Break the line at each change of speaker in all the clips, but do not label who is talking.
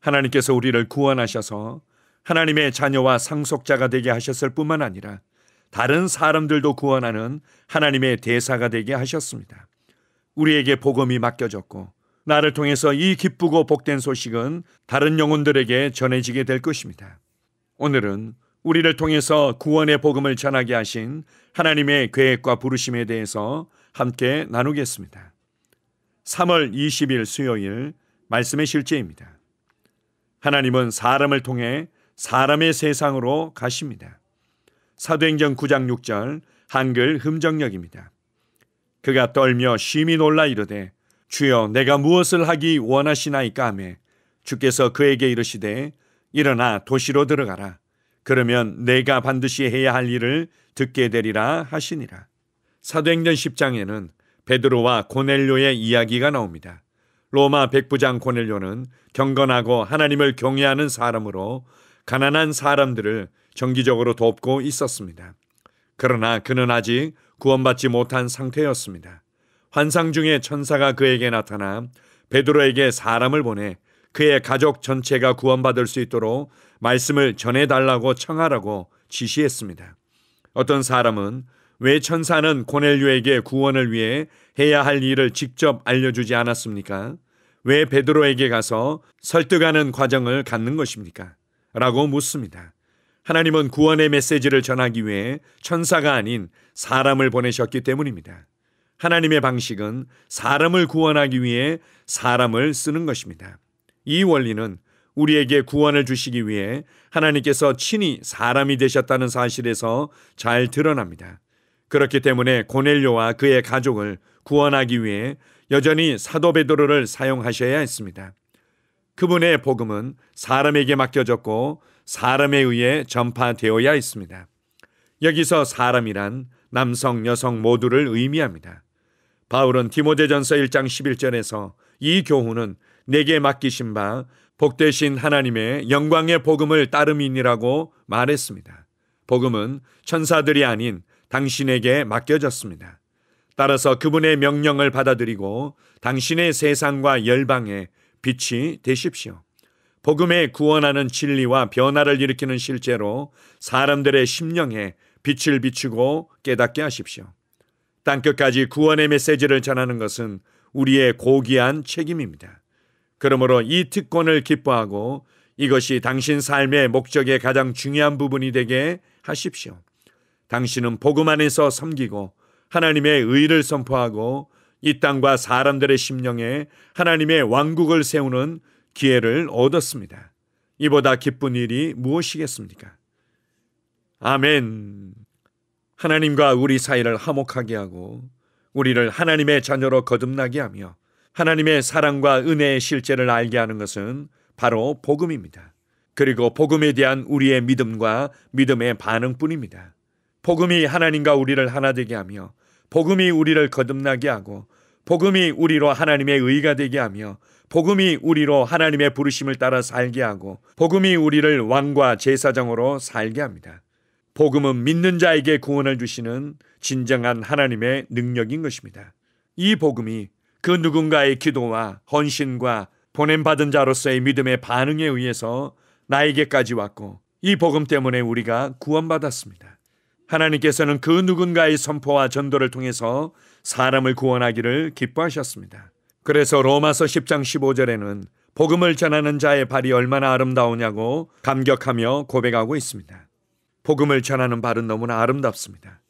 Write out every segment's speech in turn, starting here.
하나님께서 우리를 구원하셔서 하나님의 자녀와 상속자가 되게 하셨을 뿐만 아니라 다른 사람들도 구원하는 하나님의 대사가 되게 하셨습니다. 우리에게 복음이 맡겨졌고 나를 통해서 이 기쁘고 복된 소식은 다른 영혼들에게 전해지게 될 것입니다. 오늘은 우리를 통해서 구원의 복음을 전하게 하신 하나님의 계획과 부르심에 대해서 함께 나누겠습니다. 3월 20일 수요일 말씀의 실제입니다. 하나님은 사람을 통해 사람의 세상으로 가십니다. 사도행전 9장 6절 한글 흠정역입니다. 그가 떨며 심히 놀라 이르되 주여 내가 무엇을 하기 원하시나이까 하매 주께서 그에게 이르시되 일어나 도시로 들어가라. 그러면 내가 반드시 해야 할 일을 듣게 되리라 하시니라. 사도행전 10장에는 베드로와 고넬료의 이야기가 나옵니다. 로마 백부장 고넬료는 경건하고 하나님을 경외하는 사람으로 가난한 사람들을 정기적으로 돕고 있었습니다. 그러나 그는 아직 구원받지 못한 상태였습니다. 환상 중에 천사가 그에게 나타나 베드로에게 사람을 보내 그의 가족 전체가 구원받을 수 있도록 말씀을 전해달라고 청하라고 지시했습니다. 어떤 사람은 왜 천사는 고넬료에게 구원을 위해 해야 할 일을 직접 알려주지 않았습니까? 왜 베드로에게 가서 설득하는 과정을 갖는 것입니까? 라고 묻습니다. 하나님은 구원의 메시지를 전하기 위해 천사가 아닌 사람을 보내셨기 때문입니다. 하나님의 방식은 사람을 구원하기 위해 사람을 쓰는 것입니다. 이 원리는 우리에게 구원을 주시기 위해 하나님께서 친히 사람이 되셨다는 사실에서 잘 드러납니다. 그렇기 때문에 고넬료와 그의 가족을 구원하기 위해 여전히 사도 베드로를 사용하셔야 했습니다. 그분의 복음은 사람에게 맡겨졌고 사람에 의해 전파되어야 했습니다. 여기서 사람이란 남성, 여성 모두를 의미합니다. 바울은 디모데전서 1장 11절에서 이 교훈은 내게 맡기신 바 복되신 하나님의 영광의 복음을 따름이니라고 말했습니다. 복음은 천사들이 아닌 당신에게 맡겨졌습니다. 따라서 그분의 명령을 받아들이고 당신의 세상과 열방에 빛이 되십시오. 복음에 구원하는 진리와 변화를 일으키는 실제로 사람들의 심령에 빛을 비추고 깨닫게 하십시오. 땅끝까지 구원의 메시지를 전하는 것은 우리의 고귀한 책임입니다. 그러므로 이 특권을 기뻐하고 이것이 당신 삶의 목적의 가장 중요한 부분이 되게 하십시오. 당신은 복음 안에서 섬기고 하나님의 의를 선포하고 이 땅과 사람들의 심령에 하나님의 왕국을 세우는 기회를 얻었습니다. 이보다 기쁜 일이 무엇이겠습니까? 아멘. 하나님과 우리 사이를 화목하게 하고 우리를 하나님의 자녀로 거듭나게 하며 하나님의 사랑과 은혜의 실제를 알게 하는 것은 바로 복음입니다. 그리고 복음에 대한 우리의 믿음과 믿음의 반응뿐입니다. 복음이 하나님과 우리를 하나 되게 하며 복음이 우리를 거듭나게 하고 복음이 우리로 하나님의 의가 되게 하며 복음이 우리로 하나님의 부르심을 따라 살게 하고 복음이 우리를 왕과 제사장으로 살게 합니다. 복음은 믿는 자에게 구원을 주시는 진정한 하나님의 능력인 것입니다. 이 복음이 그 누군가의 기도와 헌신과 보냄받은 자로서의 믿음의 반응에 의해서 나에게까지 왔고 이 복음 때문에 우리가 구원받았습니다. 하나님께서는 그 누군가의 선포와 전도를 통해서 사람을 구원하기를 기뻐하셨습니다. 그래서 로마서 10장 15절에는 복음을 전하는 자의 발이 얼마나 아름다우냐고 감격하며 고백하고 있습니다. 복음을 전하는 발은 너무나 아름답습니다.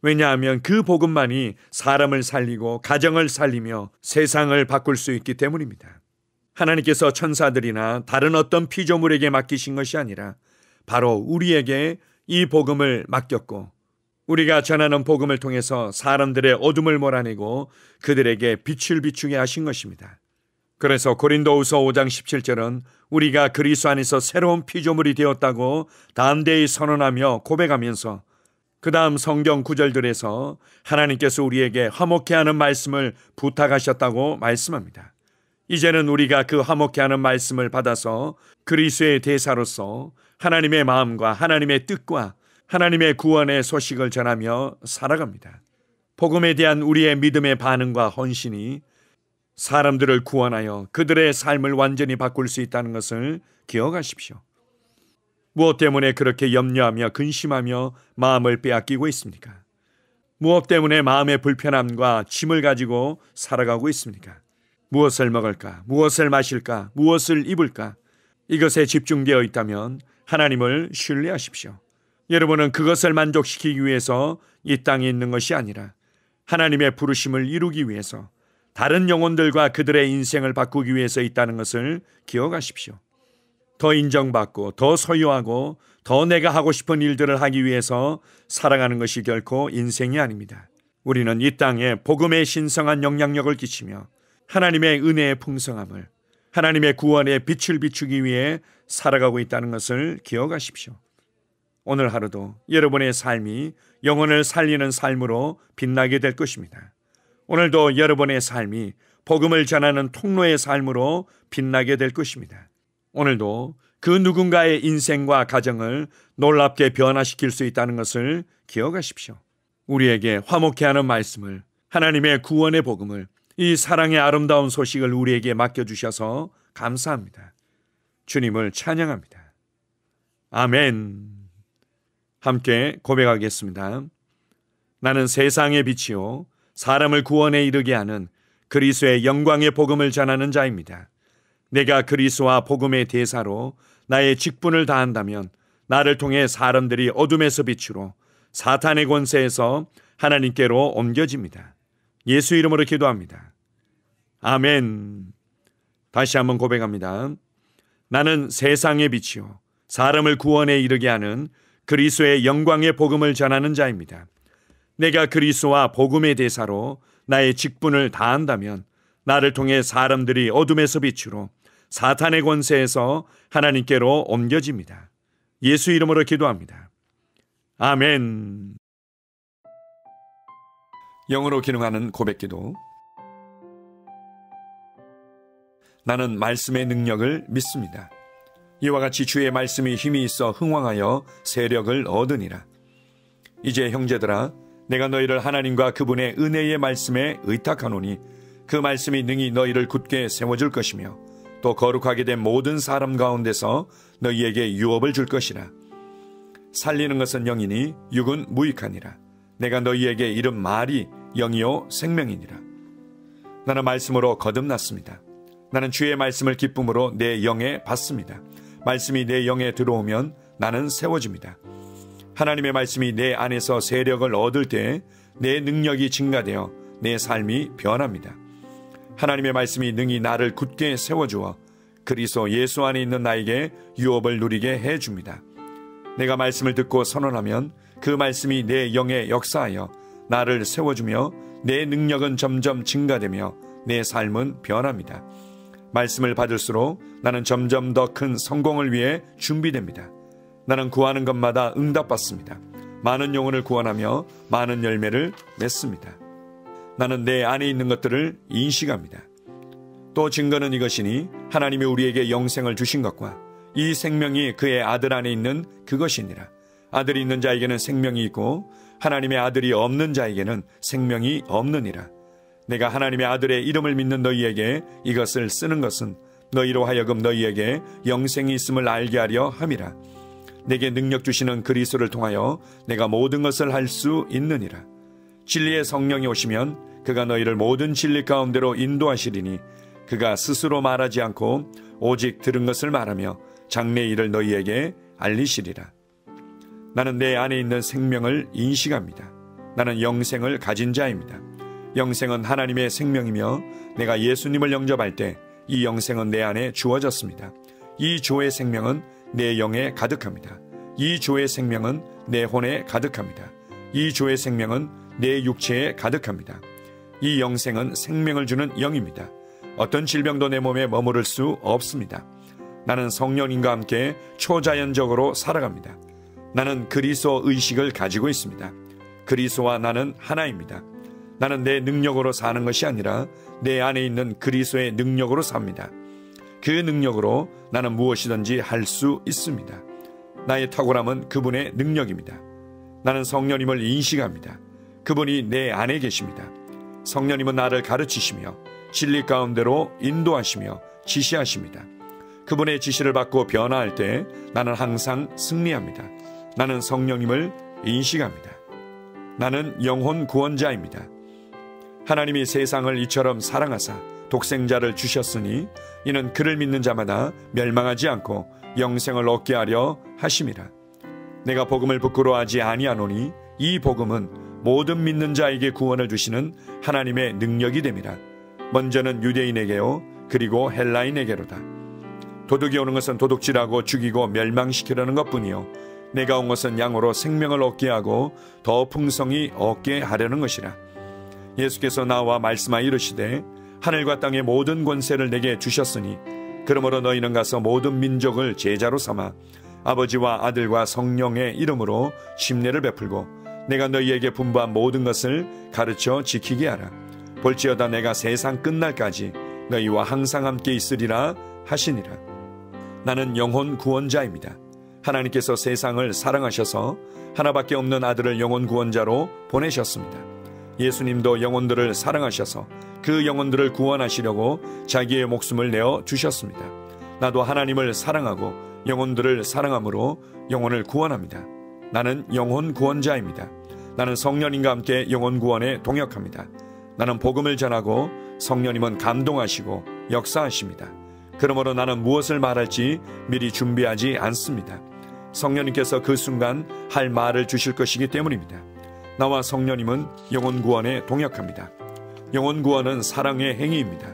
왜냐하면 그 복음만이 사람을 살리고 가정을 살리며 세상을 바꿀 수 있기 때문입니다. 하나님께서 천사들이나 다른 어떤 피조물에게 맡기신 것이 아니라 바로 우리에게 이 복음을 맡겼고 우리가 전하는 복음을 통해서 사람들의 어둠을 몰아내고 그들에게 빛을 비추게 하신 것입니다. 그래서 고린도후서 5장 17절은 우리가 그리스도 안에서 새로운 피조물이 되었다고 담대히 선언하며 고백하면서 그 다음 성경 구절들에서 하나님께서 우리에게 화목케 하는 말씀을 부탁하셨다고 말씀합니다. 이제는 우리가 그 화목케 하는 말씀을 받아서 그리스도의 대사로서 하나님의 마음과 하나님의 뜻과 하나님의 구원의 소식을 전하며 살아갑니다. 복음에 대한 우리의 믿음의 반응과 헌신이 사람들을 구원하여 그들의 삶을 완전히 바꿀 수 있다는 것을 기억하십시오. 무엇 때문에 그렇게 염려하며 근심하며 마음을 빼앗기고 있습니까? 무엇 때문에 마음의 불편함과 짐을 가지고 살아가고 있습니까? 무엇을 먹을까? 무엇을 마실까? 무엇을 입을까? 이것에 집중되어 있다면 하나님을 신뢰하십시오. 여러분은 그것을 만족시키기 위해서 이 땅에 있는 것이 아니라 하나님의 부르심을 이루기 위해서 다른 영혼들과 그들의 인생을 바꾸기 위해서 있다는 것을 기억하십시오. 더 인정받고 더 소유하고 더 내가 하고 싶은 일들을 하기 위해서 살아가는 것이 결코 인생이 아닙니다. 우리는 이 땅에 복음의 신성한 영향력을 끼치며 하나님의 은혜의 풍성함을, 하나님의 구원의 빛을 비추기 위해 살아가고 있다는 것을 기억하십시오. 오늘 하루도 여러분의 삶이 영혼을 살리는 삶으로 빛나게 될 것입니다. 오늘도 여러분의 삶이 복음을 전하는 통로의 삶으로 빛나게 될 것입니다. 오늘도 그 누군가의 인생과 가정을 놀랍게 변화시킬 수 있다는 것을 기억하십시오. 우리에게 화목케 하는 말씀을, 하나님의 구원의 복음을, 이 사랑의 아름다운 소식을 우리에게 맡겨주셔서 감사합니다. 주님을 찬양합니다. 아멘. 함께 고백하겠습니다. 나는 세상의 빛이요 사람을 구원에 이르게 하는 그리스도의 영광의 복음을 전하는 자입니다. 내가 그리스도와 복음의 대사로 나의 직분을 다한다면 나를 통해 사람들이 어둠에서 빛으로 사탄의 권세에서 하나님께로 옮겨집니다. 예수 이름으로 기도합니다. 아멘. 다시 한번 고백합니다. 나는 세상의 빛이요 사람을 구원에 이르게 하는 그리스도의 영광의 복음을 전하는 자입니다. 내가 그리스도와 복음의 대사로 나의 직분을 다한다면 나를 통해 사람들이 어둠에서 빛으로 사탄의 권세에서 하나님께로 옮겨집니다. 예수 이름으로 기도합니다. 아멘. 영으로 기능하는 고백기도. 나는 말씀의 능력을 믿습니다. 이와 같이 주의 말씀이 힘이 있어 흥왕하여 세력을 얻으니라. 이제 형제들아, 내가 너희를 하나님과 그분의 은혜의 말씀에 의탁하노니 그 말씀이 능히 너희를 굳게 세워줄 것이며 또 거룩하게 된 모든 사람 가운데서 너희에게 유업을 줄 것이라. 살리는 것은 영이니 육은 무익하니라. 내가 너희에게 이른 말이 영이요 생명이니라. 나는 말씀으로 거듭났습니다. 나는 주의 말씀을 기쁨으로 내 영에 받습니다. 말씀이 내 영에 들어오면 나는 세워집니다. 하나님의 말씀이 내 안에서 세력을 얻을 때 내 능력이 증가되어 내 삶이 변합니다. 하나님의 말씀이 능히 나를 굳게 세워주어 그리스도 예수 안에 있는 나에게 유업을 누리게 해줍니다. 내가 말씀을 듣고 선언하면 그 말씀이 내 영에 역사하여 나를 세워주며 내 능력은 점점 증가되며 내 삶은 변합니다. 말씀을 받을수록 나는 점점 더 큰 성공을 위해 준비됩니다. 나는 구하는 것마다 응답받습니다. 많은 영혼을 구원하며 많은 열매를 맺습니다. 나는 내 안에 있는 것들을 인식합니다. 또 증거는 이것이니 하나님이 우리에게 영생을 주신 것과 이 생명이 그의 아들 안에 있는 그것이니라. 아들이 있는 자에게는 생명이 있고 하나님의 아들이 없는 자에게는 생명이 없느니라. 내가 하나님의 아들의 이름을 믿는 너희에게 이것을 쓰는 것은 너희로 하여금 너희에게 영생이 있음을 알게 하려 함이라. 내게 능력 주시는 그리스도를 통하여 내가 모든 것을 할 수 있느니라. 진리의 성령이 오시면 그가 너희를 모든 진리 가운데로 인도하시리니 그가 스스로 말하지 않고 오직 들은 것을 말하며 장래 일을 너희에게 알리시리라. 나는 내 안에 있는 생명을 인식합니다. 나는 영생을 가진 자입니다. 영생은 하나님의 생명이며 내가 예수님을 영접할 때 이 영생은 내 안에 주어졌습니다. 이 조의 생명은 내 영에 가득합니다. 이 조의 생명은 내 혼에 가득합니다. 이 조의 생명은 내 육체에 가득합니다. 이 영생은 생명을 주는 영입니다. 어떤 질병도 내 몸에 머무를 수 없습니다. 나는 성령님과 함께 초자연적으로 살아갑니다. 나는 그리스도 의식을 가지고 있습니다. 그리스도와 나는 하나입니다. 나는 내 능력으로 사는 것이 아니라 내 안에 있는 그리스도의 능력으로 삽니다. 그 능력으로 나는 무엇이든지 할 수 있습니다. 나의 탁월함은 그분의 능력입니다. 나는 성령님을 인식합니다. 그분이 내 안에 계십니다. 성령님은 나를 가르치시며 진리 가운데로 인도하시며 지시하십니다. 그분의 지시를 받고 변화할 때 나는 항상 승리합니다. 나는 성령님을 인식합니다. 나는 영혼 구원자입니다. 하나님이 세상을 이처럼 사랑하사 독생자를 주셨으니 이는 그를 믿는 자마다 멸망하지 않고 영생을 얻게 하려 하심이라. 내가 복음을 부끄러워하지 아니하노니 이 복음은 모든 믿는 자에게 구원을 주시는 하나님의 능력이 됨이라. 먼저는 유대인에게요 그리고 헬라인에게로다. 도둑이 오는 것은 도둑질하고 죽이고 멸망시키려는 것뿐이요 내가 온 것은 양으로 생명을 얻게 하고 더 풍성히 얻게 하려는 것이라. 예수께서 나와 말씀하여 이르시되 하늘과 땅의 모든 권세를 내게 주셨으니 그러므로 너희는 가서 모든 민족을 제자로 삼아 아버지와 아들과 성령의 이름으로 심례를 베풀고 내가 너희에게 분부한 모든 것을 가르쳐 지키게 하라. 볼지어다 내가 세상 끝날까지 너희와 항상 함께 있으리라 하시니라. 나는 영혼 구원자입니다. 하나님께서 세상을 사랑하셔서 하나밖에 없는 아들을 영혼 구원자로 보내셨습니다. 예수님도 영혼들을 사랑하셔서 그 영혼들을 구원하시려고 자기의 목숨을 내어 주셨습니다. 나도 하나님을 사랑하고 영혼들을 사랑함으로 영혼을 구원합니다. 나는 영혼 구원자입니다. 나는 성령님과 함께 영혼 구원에 동역합니다. 나는 복음을 전하고 성령님은 감동하시고 역사하십니다. 그러므로 나는 무엇을 말할지 미리 준비하지 않습니다. 성령님께서 그 순간 할 말을 주실 것이기 때문입니다. 나와 성령님은 영혼 구원에 동역합니다. 영혼 구원은 사랑의 행위입니다.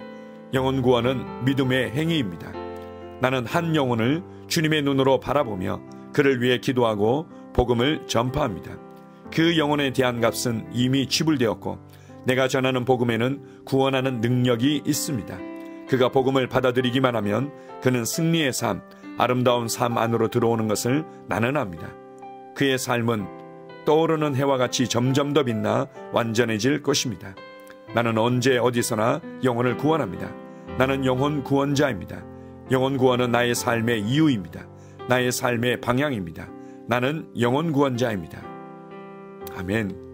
영혼 구원은 믿음의 행위입니다. 나는 한 영혼을 주님의 눈으로 바라보며 그를 위해 기도하고 복음을 전파합니다. 그 영혼에 대한 값은 이미 지불되었고 내가 전하는 복음에는 구원하는 능력이 있습니다. 그가 복음을 받아들이기만 하면 그는 승리의 삶, 아름다운 삶 안으로 들어오는 것을 나는 압니다. 그의 삶은 떠오르는 해와 같이 점점 더 빛나 완전해질 것입니다. 나는 언제 어디서나 영혼을 구원합니다. 나는 영혼 구원자입니다. 영혼 구원은 나의 삶의 이유입니다. 나의 삶의 방향입니다. 나는 영혼 구원자입니다. 아멘.